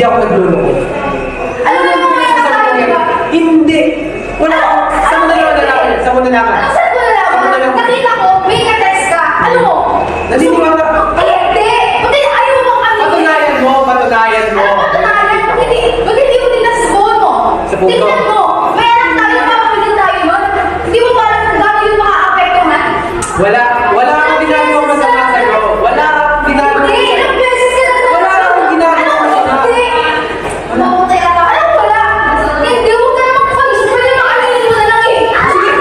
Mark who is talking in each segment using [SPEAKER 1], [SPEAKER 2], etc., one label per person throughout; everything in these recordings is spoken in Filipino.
[SPEAKER 1] Hindi ako nagluloko.
[SPEAKER 2] Ano ba yung mga sinasabi ba?
[SPEAKER 1] Hindi! Wala! Saan mo na naman nalaman? Saan mo nalaman?
[SPEAKER 2] Ano saan ko nalaman? Nakita ko, may ka-text ka. Ano mo?
[SPEAKER 1] Naniniwala ka?
[SPEAKER 2] Hindi! Buti na ayaw mo kami.
[SPEAKER 1] Patunayan mo! Patunayan mo!
[SPEAKER 2] Ano patunayan? Bakit hindi mo din sa phone mo?
[SPEAKER 1] Sa phone ko?
[SPEAKER 2] Tingnan mo! May anak tayo, mapapagin tayo nun. Hindi mo parang kung gano'n yung maka-apektuhan?
[SPEAKER 1] Wala! Wala akong ginagawa masama sa'yo! Wala akong ginagawa
[SPEAKER 2] Hindi!
[SPEAKER 1] masama!
[SPEAKER 2] Ilang beses ka na
[SPEAKER 1] Wala akong ginagawa masama!
[SPEAKER 2] Hindi! Mabuti ka ka. Alam ko wala! Hindi! Huwag ka naman kapag pwede makainin mo na lang eh!
[SPEAKER 1] Sige!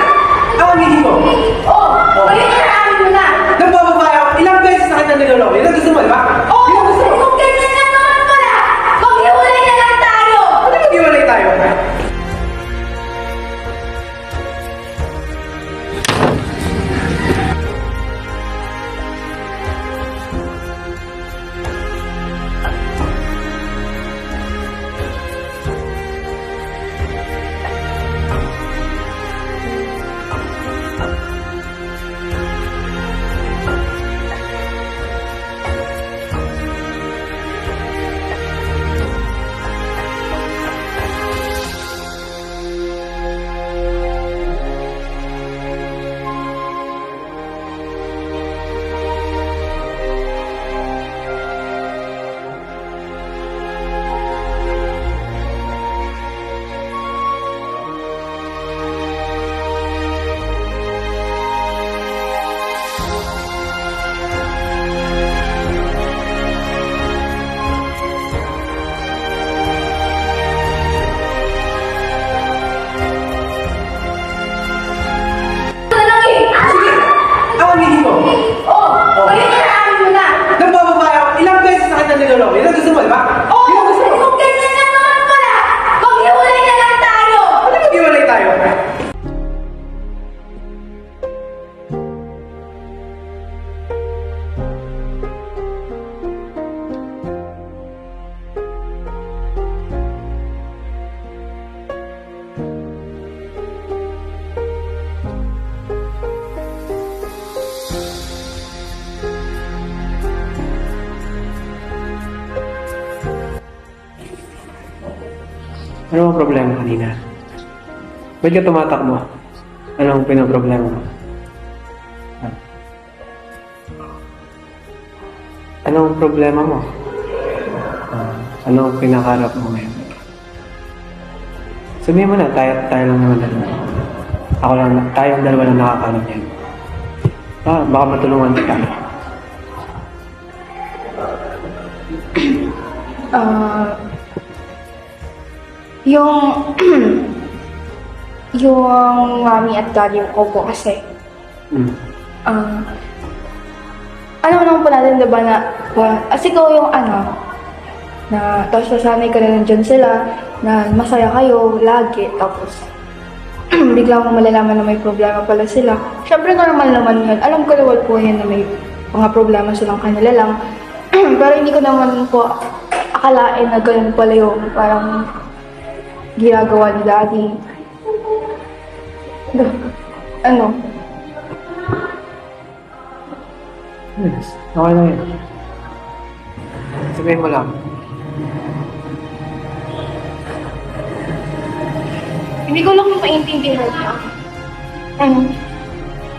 [SPEAKER 1] Aminin mo!
[SPEAKER 2] Oo! Pwede ka na mo na!
[SPEAKER 1] Nagbababae ako! Ilang beses na kita niloloko? Ilang gusto mo, di ba?
[SPEAKER 2] Oo!
[SPEAKER 1] Ilang gusto mo?
[SPEAKER 2] Kung ganyan na naman pala! Maghiwalay na lang tayo!
[SPEAKER 1] Ano mag-iwalay tayo?
[SPEAKER 2] Na lang eh!
[SPEAKER 1] Sige! Aminin mo!
[SPEAKER 2] Oo! Pwede ka na mo na!
[SPEAKER 1] Nagbababae ako! Ilang beses na kita niloloko? Ilang gusto mo, di ba?
[SPEAKER 2] Oo!
[SPEAKER 1] Ilang gusto mo?
[SPEAKER 2] Kung ganyan na naman pala! Maghiwalay na lang tayo!
[SPEAKER 1] Ano mag-iwalay tayo? Ano ang problema kanina? Ba't ka tumatakbo? Anong pinaproblema mo? Ha? Anong problema mo? Anong pinakarap mo ngayon? Sabihin mo na, tayo lang naman dalawa. Ako lang, tayong dalawa lang nakakalam yan. Baka matulungan kita.
[SPEAKER 3] Yung yung mami at daddy ko po kasi
[SPEAKER 1] Hmm.
[SPEAKER 3] alam naman po natin diba na kasi ikaw yung na tapos nasanay ka na dyan sila na masaya kayo lagi tapos bigla mo malalaman na may problema pala sila. Syempre normal naman yun. Alam ko naman po yan na may mga problema silang kanila lang. Pero hindi ko naman po akalain na ganun pala yung parang ginagawa ni daddy. Ano?
[SPEAKER 1] Yes. Okay lang yan. Sabihin mo lang.
[SPEAKER 3] Hindi ko lang maintindihan niya.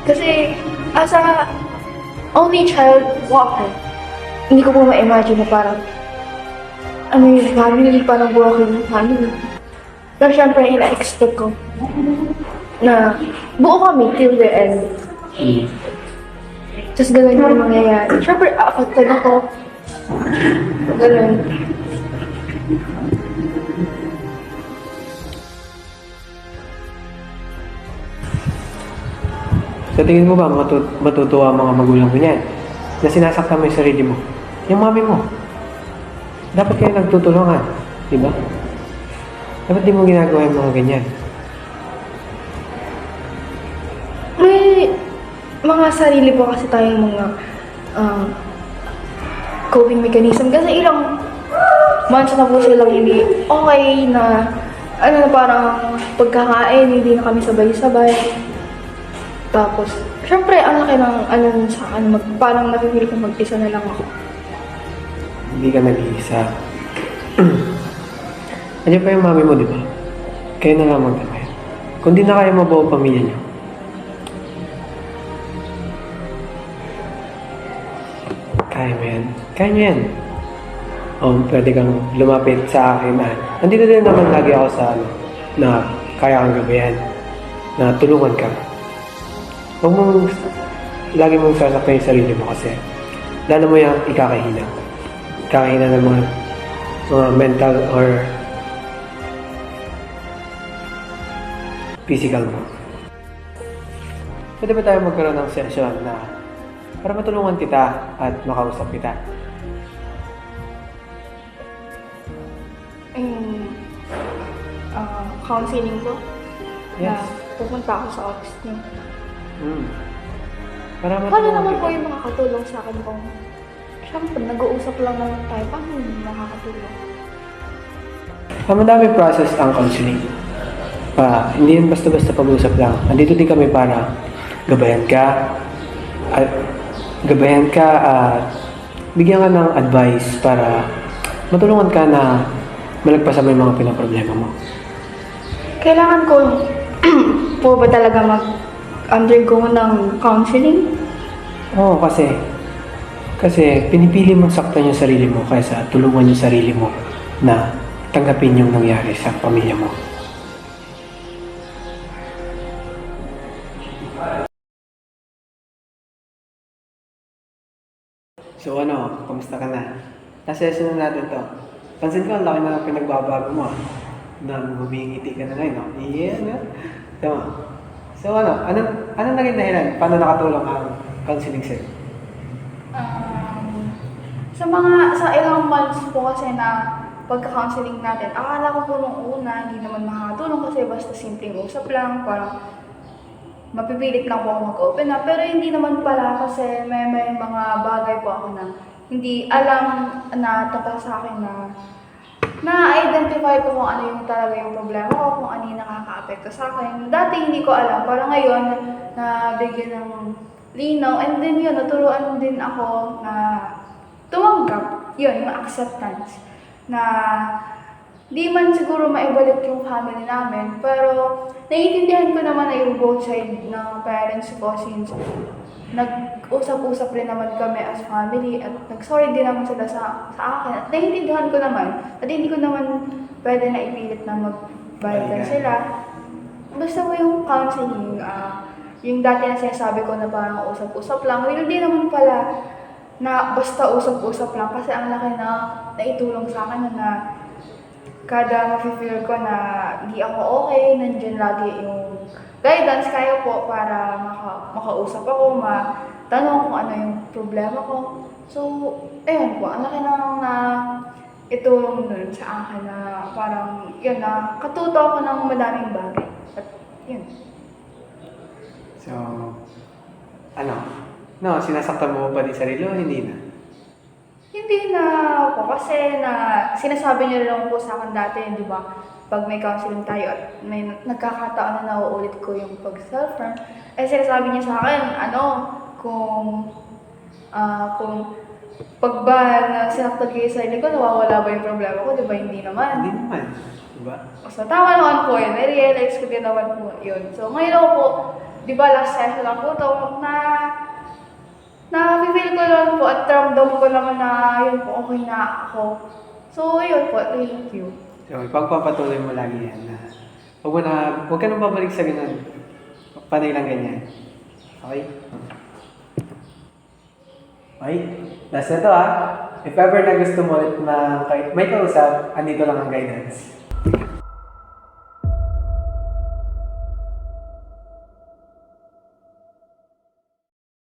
[SPEAKER 3] Kasi as a only child walker, hindi ko po ma-imagine na parang yung family, parang broken yung family. Pero syempre, ina-expect ko na buo kami till the end. Tapos ganun yung mangyayari. Syempre, affected ako. Ganun.
[SPEAKER 1] Sa tingin mo ba matutuwa ang mga magulang mo niyan? Na sinasaktan mo yung sarili mo? Yung mami mo. Dapat kayo nagtutulungan. Di ba? Dapat di mo ginagawa yung mga ganyan.
[SPEAKER 3] May mga sarili po kasi tayong mga coping mechanism. Kasi ilang months na po silang hindi okay na na parang pagkakain, hindi na kami sabay-sabay. Tapos, syempre, ang laki ng sa akin, parang napipili ko mag-isa na lang ako.
[SPEAKER 1] Hindi ka nag-iisa. Andiyan pa yung mami mo, di ba? Kayo na lang magdamay. Kung di na kaya mabuo ang pamilya niyo, kaya mo yan. Kaya niyo yan. Pwede kang lumapit sa akin na nandito din naman lagi ako sa na kaya kang gabayan. Na tulungan ka. Huwag mong lagi mong sasaktan yung sarili mo kasi lalo mo yung ikakahina. Ikakahina ng mga mental or physical mo. Pwede ba tayo magkaroon ng session na para matulungan kita at makausap kita?
[SPEAKER 3] Counseling ko.
[SPEAKER 1] Yes.
[SPEAKER 3] Na pupunta ako sa office niyo.
[SPEAKER 1] Para
[SPEAKER 3] Paano
[SPEAKER 1] matulungan
[SPEAKER 3] naman
[SPEAKER 1] kita.
[SPEAKER 3] po yung makakatulong sa akin kung siyempre nag-uusap lang naman tayo, paano yung makakatulong?
[SPEAKER 1] Madaming process ang counseling. Hindi yan basta-basta pag-usap lang. Andito din kami para gabayan ka at bigyan ka ng advice para matulungan ka na malagpasan mo yung mga pinaproblema mo.
[SPEAKER 3] Kailangan ko po ba talaga mag-undergo ng counseling?
[SPEAKER 1] Oo, kasi pinipili mong saktan yung sarili mo kaysa tulungan yung sarili mo na tanggapin yung nangyari sa pamilya mo. So kamusta ka na? Nasession na natin to. Pansin ko, ang laki na pinagbabago mo. Na humingiti ka na ngayon, no? Yeah, no? Tama. So anong naging dahilan? Paano nakatulong ang counseling sa'yo?
[SPEAKER 3] Sa ilang months po kasi na pagka-counseling natin, akala ko po nung una, hindi naman makakatulong kasi basta simpleng usap lang, parang mapipilit lang po ako mag-open up. Pero hindi naman pala kasi may mga bagay po ako na hindi alam na tungkol sa akin na-identify ko kung ano yung talaga yung problema ko, kung ano yung nakaka-apekto sa akin. Dati hindi ko alam, parang ngayon na bigyan ng linaw, and then yun, naturuan din ako na tumanggap, yun, yung acceptance, na di man siguro maibalik yung family namin, pero naiintindihan ko naman na yung both side ng parents ko since nag-usap-usap rin naman kami as family at nag-sorry din naman sila sa akin at naiintindihan ko naman at hindi ko naman pwede na ipilit na magbalikan sila. Basta mo yung counseling, yung dati na sinasabi ko na parang usap-usap lang, hindi naman pala na basta usap-usap lang kasi ang laki na naitulong sa akin na kada mafe-feel ko na hindi ako okay, nandiyan lagi yung guidance kayo po para makausap ako, matanong kung ano yung problema ko. So, ayun po, ang laki na itulong nun sa akin na parang, yun na, katuto ako ng madaming bagay. At yun.
[SPEAKER 1] So, sinasaktan mo pa din sarili o hindi na?
[SPEAKER 3] Hindi na po kasi sinasabi niyo lang po sa akin dati, di ba? Pag may counseling tayo at may nagkakataon na nauulit ko yung pag-self-harm, sinasabi niya sa akin, kung pag ba na sinaktan kayo sa sarili ko, nawawala ba yung problema ko? Di ba? Hindi naman.
[SPEAKER 1] Hindi naman. Diba?
[SPEAKER 3] So, tama naman po yun. I-realize ko din naman po yun. So, ngayon ako po, di ba last session lang po ito, na-feel ko lang po at ramdam ko naman na yun po, okay na ako. So, yun po, thank you.
[SPEAKER 1] So, ipagpapatuloy mo lagi yan na huwag ka nang babalik sa ganun. Panay lang ganyan. Okay? Okay? Last na to If ever na gusto mo ulit na may kausap, andito lang ang guidance.